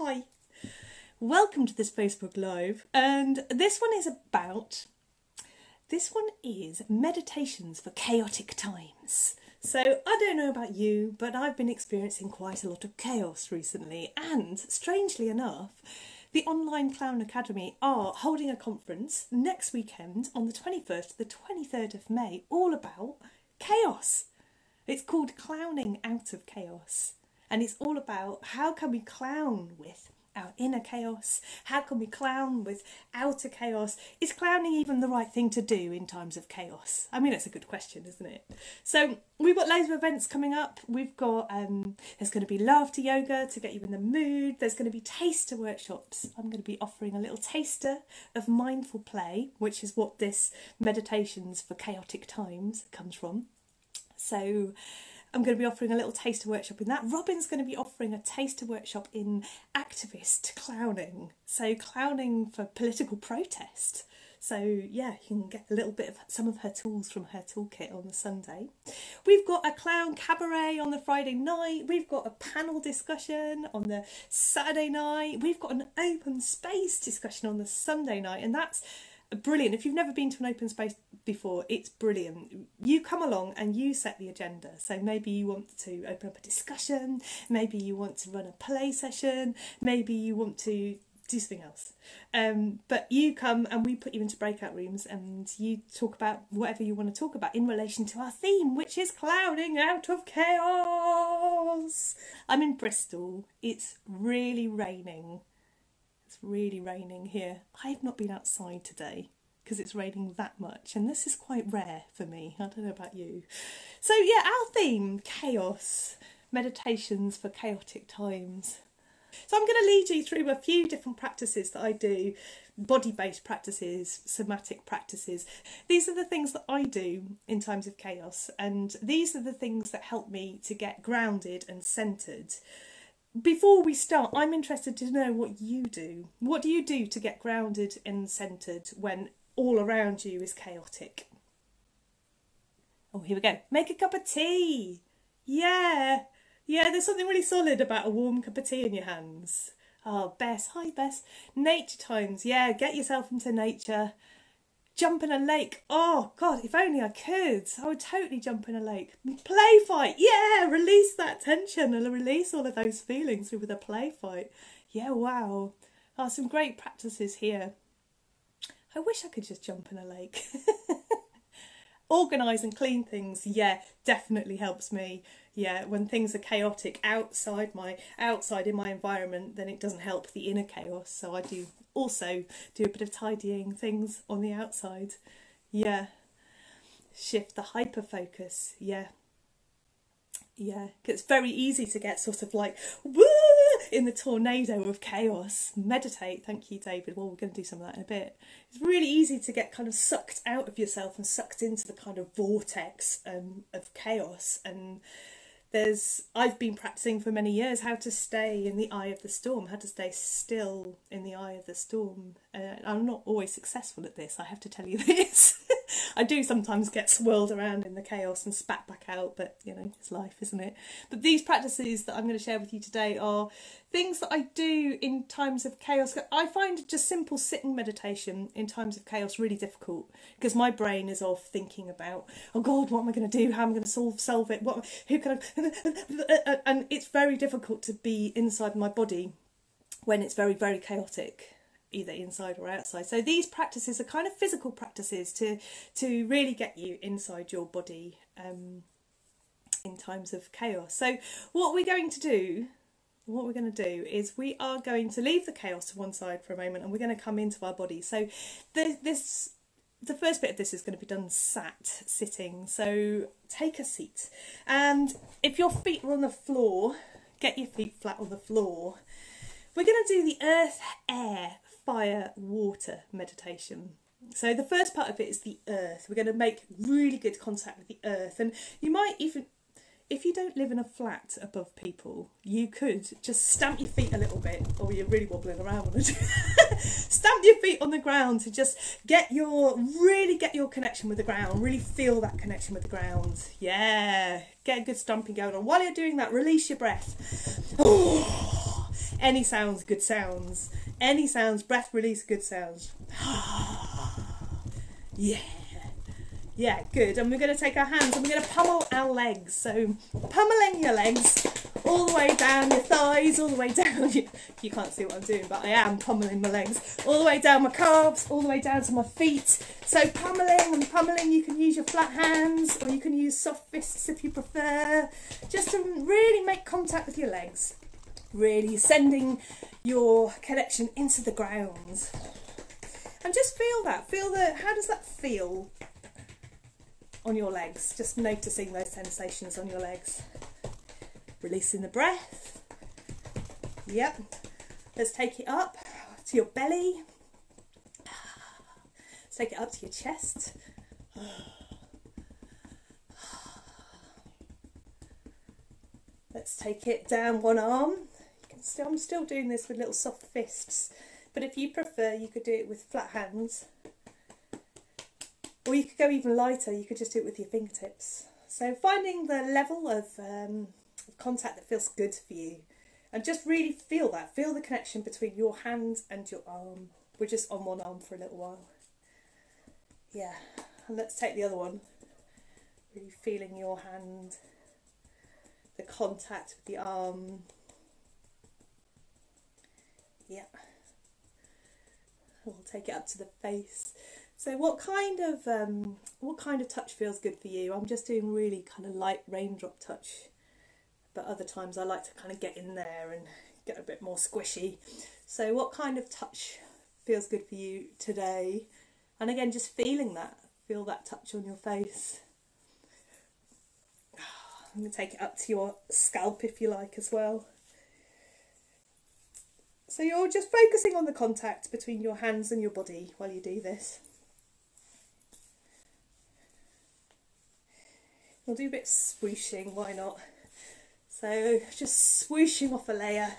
Hi, welcome to this Facebook Live, and this one is meditations for chaotic times. So I don't know about you, but I've been experiencing quite a lot of chaos recently, and strangely enough, the Online Clown Academy are holding a conference next weekend on the 21st to the 23rd of May, all about chaos. It's called Clowning Out of Chaos. And it's all about how can we clown with our inner chaos? How can we clown with outer chaos? Is clowning even the right thing to do in times of chaos? I mean, it's a good question, isn't it? So we've got loads of events coming up. We've got, there's going to be laughter yoga to get you in the mood. There's going to be taster workshops. I'm going to be offering a little taster of mindful play, which is what this Meditations for Chaotic Times comes from. So I'm going to be offering a little taster workshop in that. Robin's going to be offering a taster workshop in activist clowning. So clowning for political protest. So yeah, you can get a little bit of some of her tools from her toolkit on the Sunday. We've got a clown cabaret on the Friday night. We've got a panel discussion on the Saturday night. We've got an open space discussion on the Sunday night, and that's brilliant. If you've never been to an open space before, it's brilliant. You come along and you set the agenda. So maybe you want to open up a discussion, maybe you want to run a play session, maybe you want to do something else. But you come and we put you into breakout rooms and you talk about whatever you want to talk about in relation to our theme, which is clowning out of chaos. I'm in Bristol. It's really raining. It's really raining here. I have not been outside today because it's raining that much, and this is quite rare for me. I don't know about you. So yeah, our theme, chaos, meditations for chaotic times. So I'm going to lead you through a few different practices that I do, body-based practices, somatic practices. These are the things that I do in times of chaos, and these are the things that help me to get grounded and centred. Before we start, I'm interested to know what you do. What do you do to get grounded and centred when all around you is chaotic? Oh, here we go. Make a cup of tea. Yeah, there's something really solid about a warm cup of tea in your hands. Oh, Bess. Hi, Bess. Nature times. Yeah, get yourself into nature. Jump in a lake. Oh, God, if only I could. I would totally jump in a lake. Play fight. Yeah, release that tension and release all of those feelings with a play fight. Yeah, wow. Oh, some great practices here. I wish I could just jump in a lake. Organise and clean things. Yeah, definitely helps me. Yeah, when things are chaotic outside in my environment, then it doesn't help the inner chaos. So I do also do a bit of tidying things on the outside. Yeah. Shift the hyper focus. Yeah. Yeah, it's very easy to get sort of like, woo, in the tornado of chaos. Meditate. Thank you, David. Well, we're going to do some of that in a bit. It's really easy to get kind of sucked out of yourself and sucked into the kind of vortex of chaos. And I've been practicing for many years how to stay in the eye of the storm, how to stay still in the eye of the storm. I'm not always successful at this, I have to tell you this. I do sometimes get swirled around in the chaos and spat back out, but you know, it's life, isn't it? But these practices that I'm going to share with you today are things that I do in times of chaos. I find just simple sitting meditation in times of chaos really difficult because my brain is off thinking about, oh God, what am I going to do? How am I going to solve it? Who can I? And it's very difficult to be inside my body when it's very, very chaotic, either inside or outside. So these practices are kind of physical practices to really get you inside your body in times of chaos. So what we're going to do is we are going to leave the chaos to one side for a moment and we're going to come into our body. So the first bit of this is going to be done sitting. So take a seat, and if your feet are on the floor, get your feet flat on the floor. We're going to do the earth, air, fire, water meditation. So the first part of it is the earth. We're going to make really good contact with the earth, and you might even, if you don't live in a flat above people, you could just stamp your feet a little bit. Oh, you're really wobbling around when I do that. Stamp your feet on the ground to just really get your connection with the ground. Really feel that connection with the ground. Yeah, get a good stomping going on. While you're doing that, release your breath. Oh, Any sounds, good sounds. Any sounds, breath release, good sounds. Yeah. Yeah, good. And we're going to take our hands and we're going to pummel our legs. So pummeling your legs all the way down your thighs, all the way down. You can't see what I'm doing, but I am pummeling my legs. All the way down my calves, all the way down to my feet. So pummeling and pummeling, you can use your flat hands or you can use soft fists if you prefer. Just to really make contact with your legs. Really sending your connection into the ground. And just feel that. Feel the, how does that feel on your legs? Just noticing those sensations on your legs. Releasing the breath. Yep. Let's take it up to your belly. Let's take it up to your chest. Let's take it down one arm. I'm still doing this with little soft fists, but if you prefer, you could do it with flat hands, or you could go even lighter. You could just do it with your fingertips. So finding the level of contact that feels good for you, and just really feel that. Feel the connection between your hand and your arm. We're just on one arm for a little while. Yeah, and let's take the other one. Really feeling your hand, the contact with the arm. Yeah. We'll take it up to the face. So what kind of touch feels good for you? I'm just doing really kind of light raindrop touch, but other times I like to kind of get in there and get a bit more squishy. So what kind of touch feels good for you today? And again, just feeling that. Feel that touch on your face. I'm going to take it up to your scalp if you like as well. So you're just focusing on the contact between your hands and your body while you do this. We'll do a bit of swooshing, why not? So just swooshing off a layer,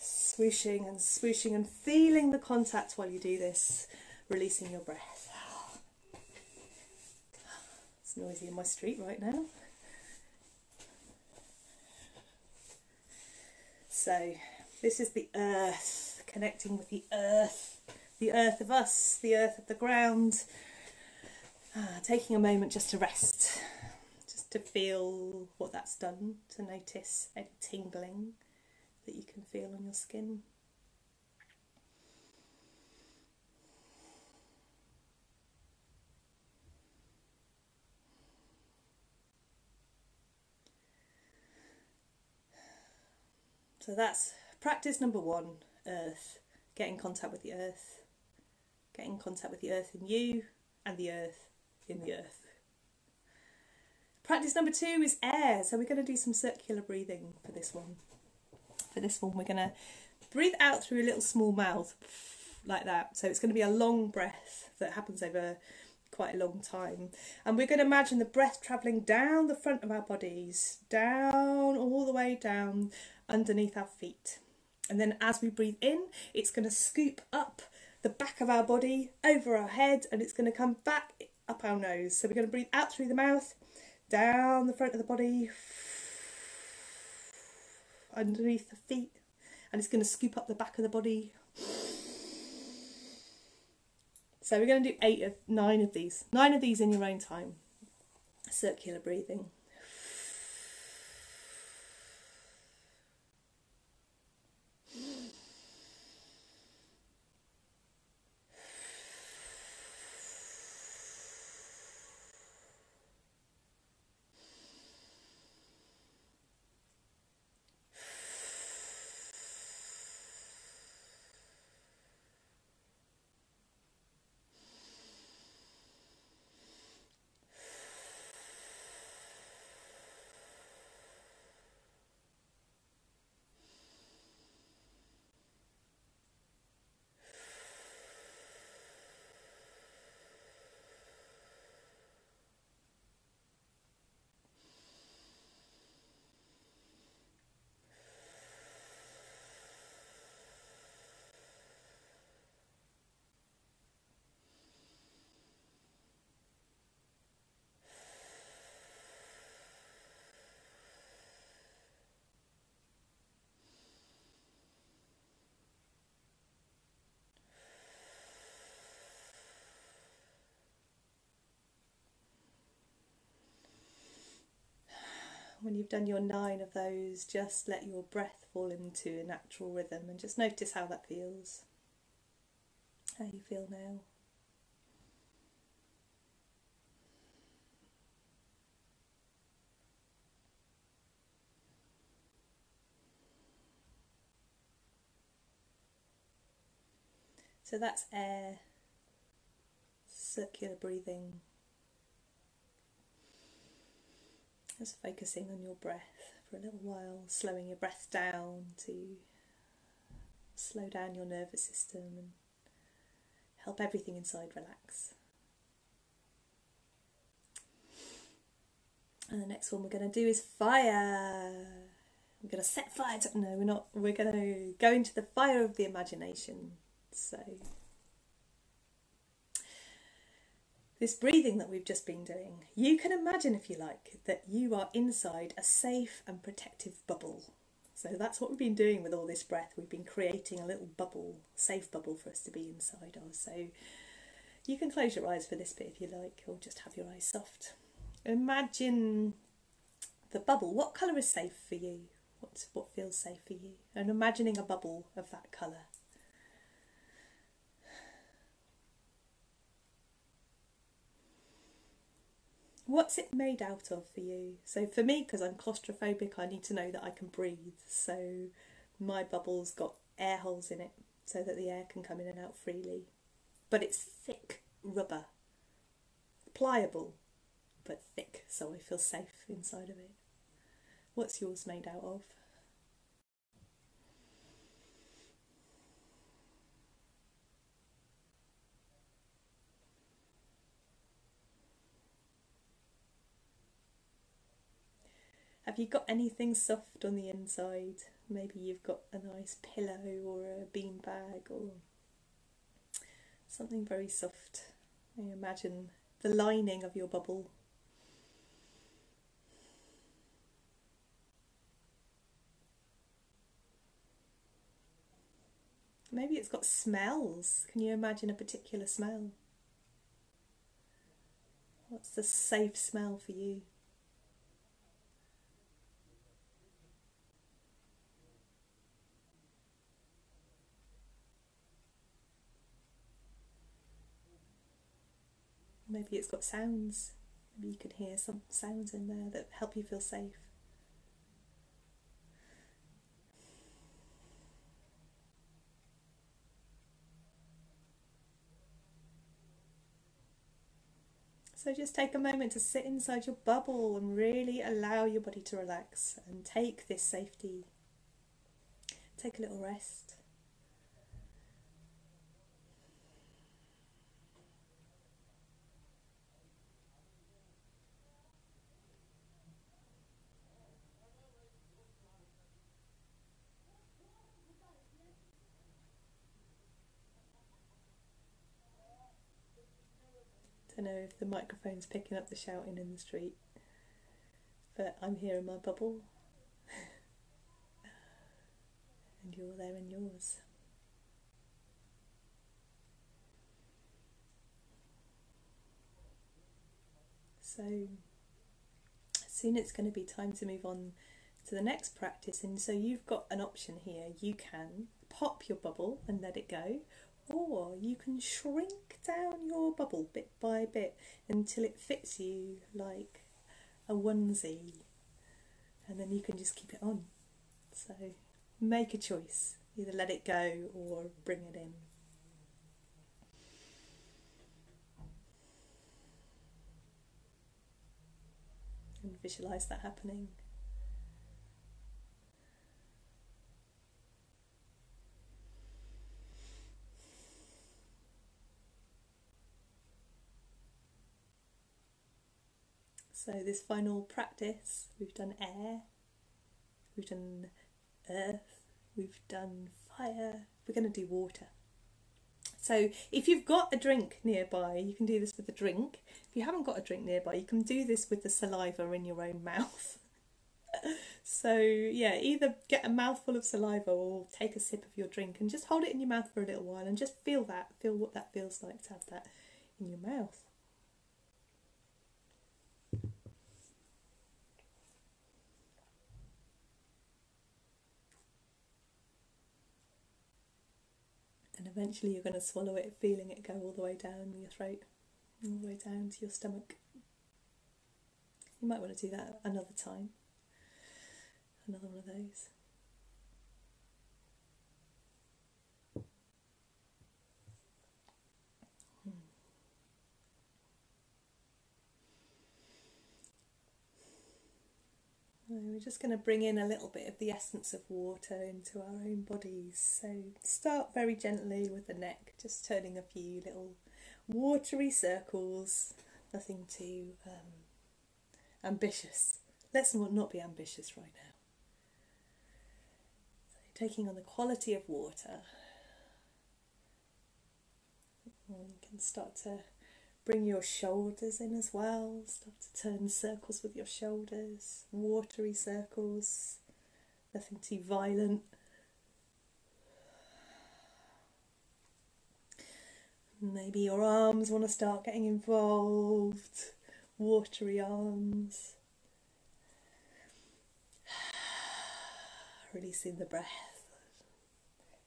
swooshing and feeling the contact while you do this, releasing your breath. It's noisy in my street right now. So this is the earth, connecting with the earth of us, the earth of the ground. Taking a moment just to rest, just to feel what that's done, to notice any tingling that you can feel on your skin. So that's practice number one, earth. Get in contact with the earth. Get in contact with the earth in you and the earth in the earth. Practice number two is air. So we're going to do some circular breathing for this one. For this one, we're going to breathe out through a little small mouth, like that. So it's going to be a long breath that happens over quite a long time. And we're going to imagine the breath travelling down the front of our bodies, down, all the way down underneath our feet. And then as we breathe in, it's going to scoop up the back of our body, over our head, and it's going to come back up our nose. So we're going to breathe out through the mouth, down the front of the body, underneath the feet, and it's going to scoop up the back of the body. So we're going to do 9 of these in your own time. Circular breathing. When you've done your 9 of those, just let your breath fall into a natural rhythm and just notice how that feels. How you feel now. So that's air, circular breathing. Just focusing on your breath for a little while, slowing your breath down to slow down your nervous system and help everything inside relax. And the next one we're going to do is fire. We're going to set fire to... No, we're not. We're going to go into the fire of the imagination. So this breathing that we've just been doing, you can imagine, if you like, that you are inside a safe and protective bubble. So that's what we've been doing with all this breath. We've been creating a little bubble, safe bubble for us to be inside of. So you can close your eyes for this bit if you like, or just have your eyes soft. Imagine the bubble. What colour is safe for you? What feels safe for you? And imagining a bubble of that colour. What's it made out of for you? So for me, because I'm claustrophobic, I need to know that I can breathe. So my bubble's got air holes in it so that the air can come in and out freely. But it's thick rubber, pliable, but thick, so I feel safe inside of it. What's yours made out of? Have you got anything soft on the inside? Maybe you've got a nice pillow or a bean bag or something very soft. You imagine the lining of your bubble. Maybe it's got smells. Can you imagine a particular smell? What's the safe smell for you? Maybe it's got sounds. Maybe you can hear some sounds in there that help you feel safe. So just take a moment to sit inside your bubble and really allow your body to relax and take this safety. Take a little rest. I don't know if the microphone's picking up the shouting in the street, but I'm here in my bubble and you're there in yours. So soon it's going to be time to move on to the next practice, and so you've got an option here. You can pop your bubble and let it go, or you can shrink down your bubble bit by bit until it fits you like a onesie, and then you can just keep it on. So make a choice, either let it go or bring it in. And visualize that happening. So this final practice, we've done air, we've done earth, we've done fire, we're going to do water. So if you've got a drink nearby, you can do this with a drink. If you haven't got a drink nearby, you can do this with the saliva in your own mouth. So yeah, either get a mouthful of saliva or take a sip of your drink and just hold it in your mouth for a little while and just feel what that feels like to have that in your mouth. And eventually you're going to swallow it, feeling it go all the way down your throat, all the way down to your stomach. You might want to do that another time. Another one of those. We're just going to bring in a little bit of the essence of water into our own bodies. So start very gently with the neck, just turning a few little watery circles. Nothing too ambitious. Let's not be ambitious right now. So taking on the quality of water. And you can start to bring your shoulders in as well. Start to turn circles with your shoulders. Watery circles. Nothing too violent. Maybe your arms want to start getting involved. Watery arms. Releasing the breath.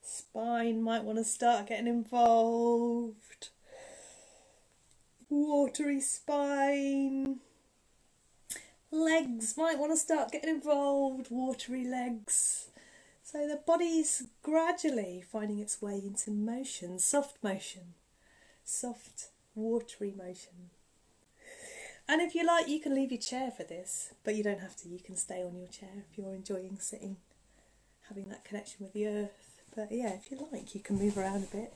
Spine might want to start getting involved. Watery spine. Legs might want to start getting involved. Watery legs. So the body's gradually finding its way into motion, soft motion. Soft, watery motion. And if you like, you can leave your chair for this, but you don't have to. You can stay on your chair if you're enjoying sitting, having that connection with the earth. But yeah, if you like, you can move around a bit.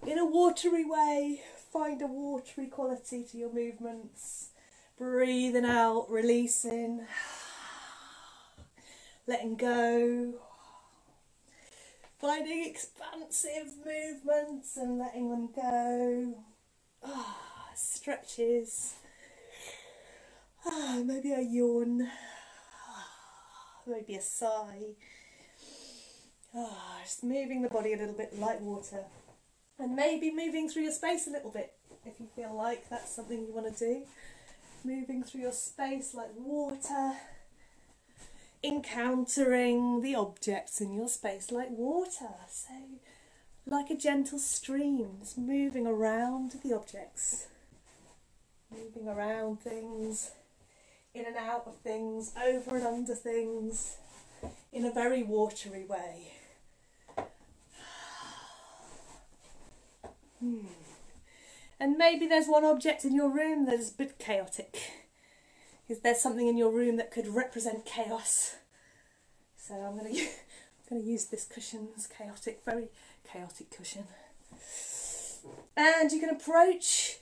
In a watery way, find a watery quality to your movements. Breathing out, releasing, letting go. Finding expansive movements and letting them go. Stretches. Maybe a yawn. Maybe a sigh. Just moving the body a little bit like water. And maybe moving through your space a little bit, if you feel like that's something you want to do. Moving through your space like water. Encountering the objects in your space like water. So, like a gentle stream, just moving around the objects. Moving around things, in and out of things, over and under things, in a very watery way. And maybe there's one object in your room that is a bit chaotic. Is there something in your room that could represent chaos? So I'm going to use this cushion, this chaotic, very chaotic cushion. And you can approach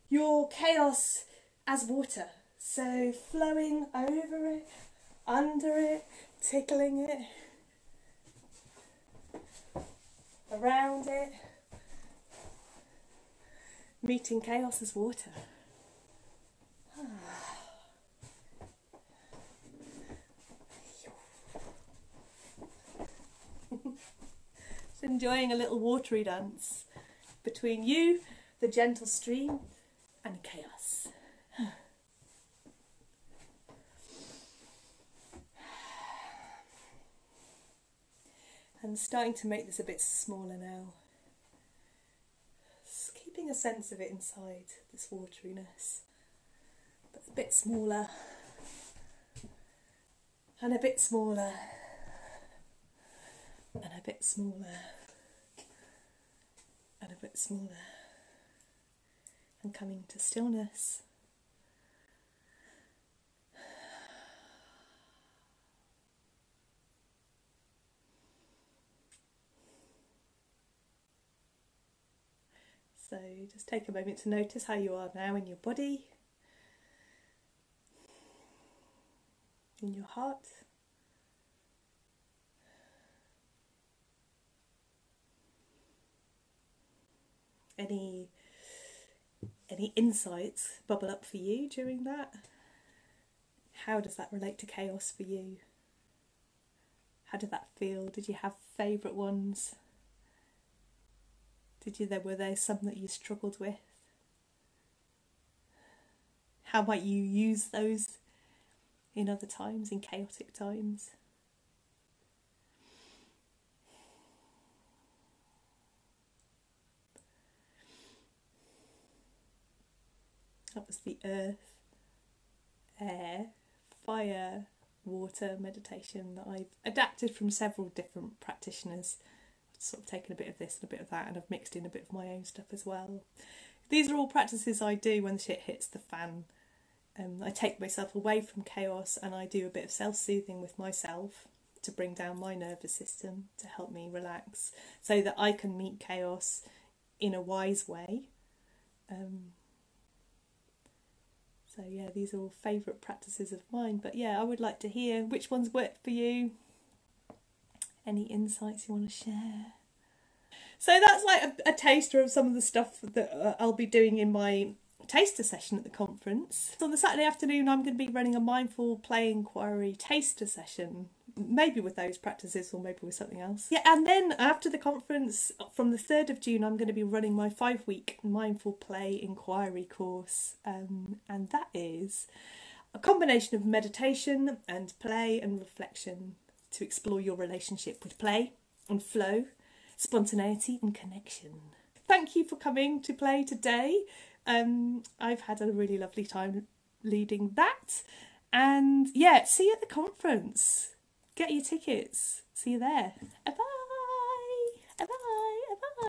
your chaos as water. So flowing over it, under it, tickling it, around it. Meeting chaos as water. Just enjoying a little watery dance between you, the gentle stream, and chaos. And starting to make this a bit smaller now. Just keeping a sense of it inside, this wateryness. But a bit smaller. And a bit smaller. And a bit smaller. And a bit smaller. And coming to stillness. So just take a moment to notice how you are now in your body, in your heart. Any insights bubble up for you during that? How does that relate to chaos for you? How did that feel? Did you have favourite ones? Were there some that you struggled with? How might you use those in other times, in chaotic times? That was the earth, air, fire, water meditation that I've adapted from several different practitioners. I've sort of taken a bit of this and a bit of that, and I've mixed in a bit of my own stuff as well. These are all practices I do when the shit hits the fan. I take myself away from chaos and I do a bit of self-soothing with myself to bring down my nervous system, to help me relax, so that I can meet chaos in a wise way. So yeah, these are all favourite practices of mine. But yeah, I would like to hear which ones worked for you. Any insights you want to share? So that's like a taster of some of the stuff that I'll be doing in my taster session at the conference. So on the Saturday afternoon, I'm going to be running a mindful play inquiry taster session, maybe with those practices or maybe with something else. Yeah, and then after the conference, from the 3rd of June, I'm going to be running my 5-week mindful play inquiry course, and that is a combination of meditation and play and reflection to explore your relationship with play and flow, spontaneity and connection. Thank you for coming to play today. I've had a really lovely time leading that, and yeah, see you at the conference. Get your tickets. See you there. Bye.